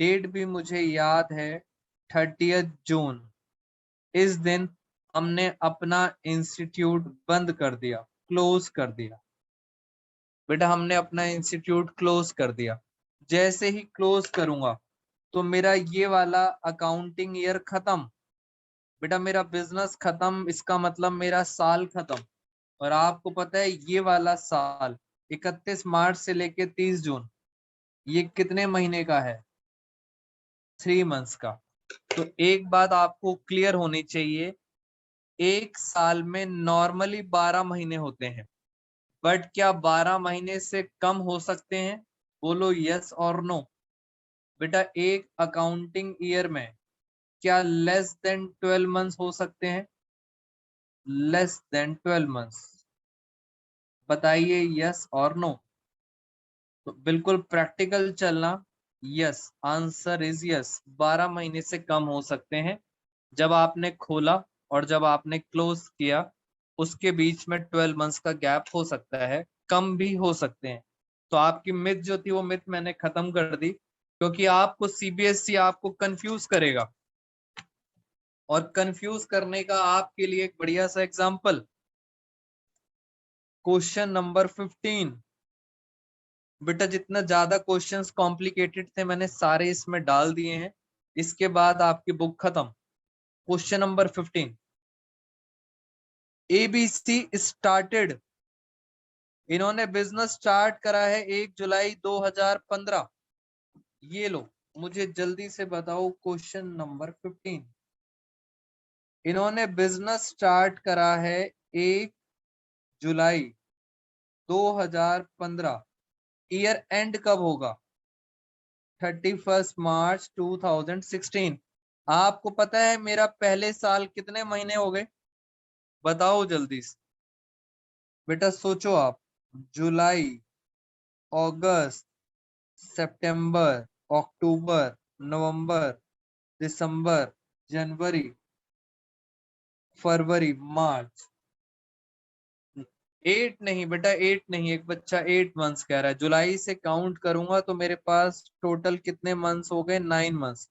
डेट भी मुझे याद है, 30 जून, इस दिन हमने अपना इंस्टीट्यूट बंद कर दिया, क्लोज कर दिया। बेटा हमने अपना इंस्टीट्यूट क्लोज कर दिया। जैसे ही क्लोज करूंगा तो मेरा ये वाला अकाउंटिंग ईयर खत्म, बेटा मेरा बिजनेस खत्म, इसका मतलब मेरा साल खत्म। और आपको पता है ये वाला साल 31 मार्च से लेके 30 जून, ये कितने महीने का है? 3 मंथ्स का। तो एक बात आपको क्लियर होनी चाहिए, एक साल में नॉर्मली 12 महीने होते हैं, बट क्या 12 महीने से कम हो सकते हैं? बोलो यस और नो। बेटा एक अकाउंटिंग ईयर में क्या लेस देन 12 मंथ्स हो सकते हैं? Less than 12 months. बताइए यस और नो। तो बिल्कुल प्रैक्टिकल चलना। यस, आंसर इज यस, 12 महीने से कम हो सकते हैं। जब आपने खोला और जब आपने क्लोज किया उसके बीच में 12 मंथ्स का गैप हो सकता है, कम भी हो सकते हैं। तो आपकी मिथ जो थी वो मिथ मैंने खत्म कर दी, क्योंकि आपको सीबीएसई आपको कंफ्यूज करेगा। और कंफ्यूज करने का आपके लिए एक बढ़िया सा एग्जांपल, क्वेश्चन नंबर 15। बेटा जितना ज्यादा क्वेश्चंस कॉम्प्लिकेटेड थे मैंने सारे इसमें डाल दिए हैं, इसके बाद आपकी बुक खत्म। क्वेश्चन नंबर 15, एबीसी स्टार्टेड, इन्होंने बिजनेस स्टार्ट करा है 1 जुलाई 2015। ये लो, मुझे जल्दी से बताओ क्वेश्चन नंबर 15। इन्होंने बिजनेस स्टार्ट करा है 1 जुलाई 2015। ईयर एंड कब होगा? 31 मार्च 2016। आपको पता है मेरा पहले साल कितने महीने हो गए? बताओ जल्दी से। बेटा सोचो आप, जुलाई, अगस्त, सितंबर, अक्टूबर, नवंबर, दिसंबर, जनवरी, फरवरी, मार्च। 8 नहीं बेटा, 8 नहीं, एक बच्चा 8 मंथ्स कह रहा है। जुलाई से काउंट करूंगा तो मेरे पास टोटल कितने मंथ्स हो गए? 9 months.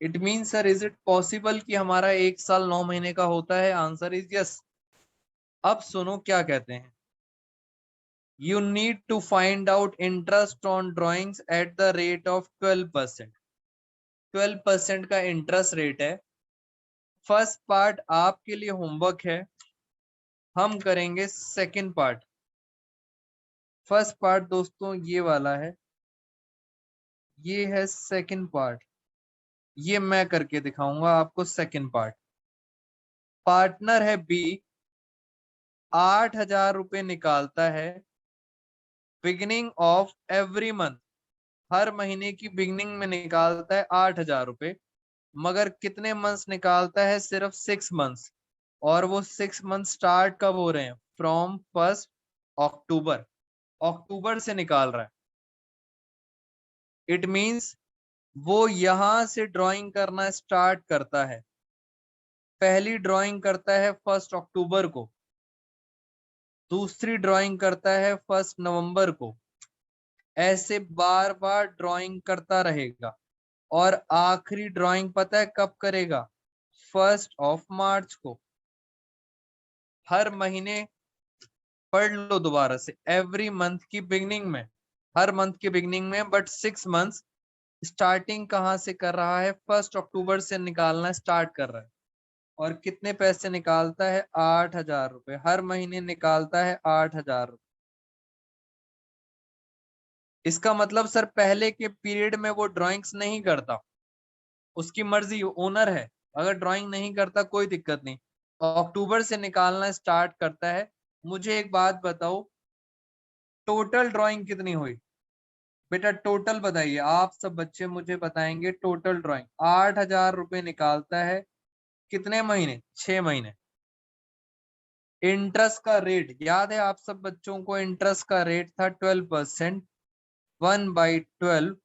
It mean sir, is it possible कि हमारा 1 साल 9 महीने का होता है? Answer is yes. अब सुनो क्या कहते हैं। You need to find out interest on drawings at the rate of 12%। 12% का इंटरेस्ट रेट है। फर्स्ट पार्ट आपके लिए होमवर्क है, हम करेंगे सेकंड पार्ट। फर्स्ट पार्ट दोस्तों ये वाला है, ये है सेकंड पार्ट। ये मैं करके दिखाऊंगा आपको सेकंड पार्ट। पार्टनर है बी, 8,000 रुपए निकालता है बिगिनिंग ऑफ एवरी मंथ। हर महीने की बिगिनिंग में निकालता है 8,000 रुपए, मगर कितने मंथ्स निकालता है? सिर्फ 6 मंथ्स। और वो 6 मंथ स्टार्ट कब हो रहे हैं? फ्रॉम 1 अक्टूबर। अक्टूबर से निकाल रहा है। इट मींस वो यहां से ड्राइंग करना स्टार्ट करता है। पहली ड्राइंग करता है 1 अक्टूबर को, दूसरी ड्राइंग करता है 1 नवंबर को, ऐसे बार बार ड्राइंग करता रहेगा। और आखिरी ड्राइंग पता है कब करेगा? 1 मार्च को। हर महीने पढ़ लो दोबारा से, एवरी मंथ की बिगनिंग में, हर मंथ की बिगनिंग में, बट 6 मंथ्स स्टार्टिंग कहाँ से कर रहा है? 1 अक्टूबर से निकालना स्टार्ट कर रहा है। और कितने पैसे निकालता है? 8,000 रुपए। हर महीने निकालता है 8,000 रुपए। इसका मतलब सर पहले के पीरियड में वो ड्राइंग्स नहीं करता, उसकी मर्जी, ओनर है। अगर ड्राइंग नहीं करता कोई दिक्कत नहीं, अक्टूबर से निकालना स्टार्ट करता है। मुझे एक बात बताओ, टोटल ड्राइंग कितनी हुई बेटा? टोटल बताइए, आप सब बच्चे मुझे बताएंगे। टोटल ड्राइंग 8,000 रुपए निकालता है, कितने महीने? 6 महीने। इंटरेस्ट का रेट याद है आप सब बच्चों को? इंटरेस्ट का रेट था 12%, 1/12।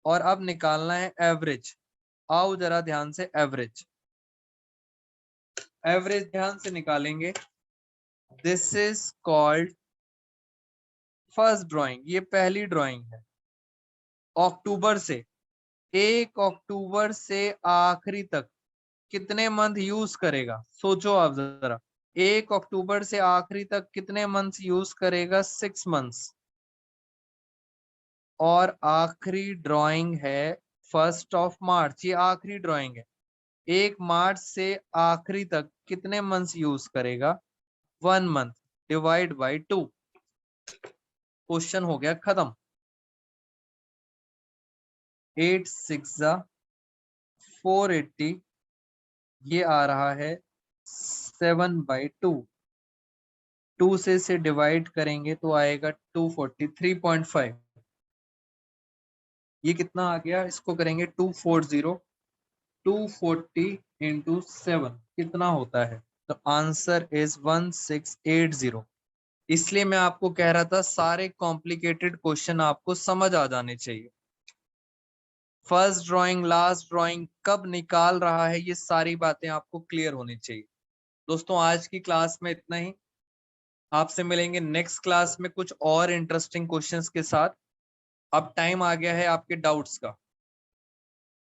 और अब निकालना है एवरेज। आओ जरा ध्यान से, एवरेज। एवरेज ध्यान से निकालेंगे। This is called first drawing. ये पहली ड्राइंग है। अक्टूबर से, 1 अक्टूबर से आखिरी तक कितने मंथ यूज करेगा? सोचो आप जरा। 1 अक्टूबर से आखिरी तक कितने मंथ्स यूज करेगा? 6 मंथ्स। और आखिरी ड्राइंग है 1 मार्च। ये आखिरी ड्राइंग है। 1 मार्च से आखिरी तक कितने मंथ्स यूज करेगा? 1 मंथ। Divide by 2। क्वेश्चन हो गया खत्म। 8 6 480, ये आ रहा है 7/2। 2 से डिवाइड करेंगे तो आएगा 243.5। ये कितना आ गया? इसको करेंगे 240। 240 इंटू 7 कितना होता है? तो आंसर इज 1680। इसलिए मैं आपको कह रहा था सारे कॉम्प्लिकेटेड क्वेश्चन आपको समझ आ जाने चाहिए। फर्स्ट ड्राइंग, लास्ट ड्राइंग, कब निकाल रहा है, ये सारी बातें आपको क्लियर होनी चाहिए। दोस्तों आज की क्लास में इतना ही। आपसे मिलेंगे नेक्स्ट क्लास में कुछ और इंटरेस्टिंग क्वेश्चंस के साथ। अब टाइम आ गया है आपके डाउट्स का।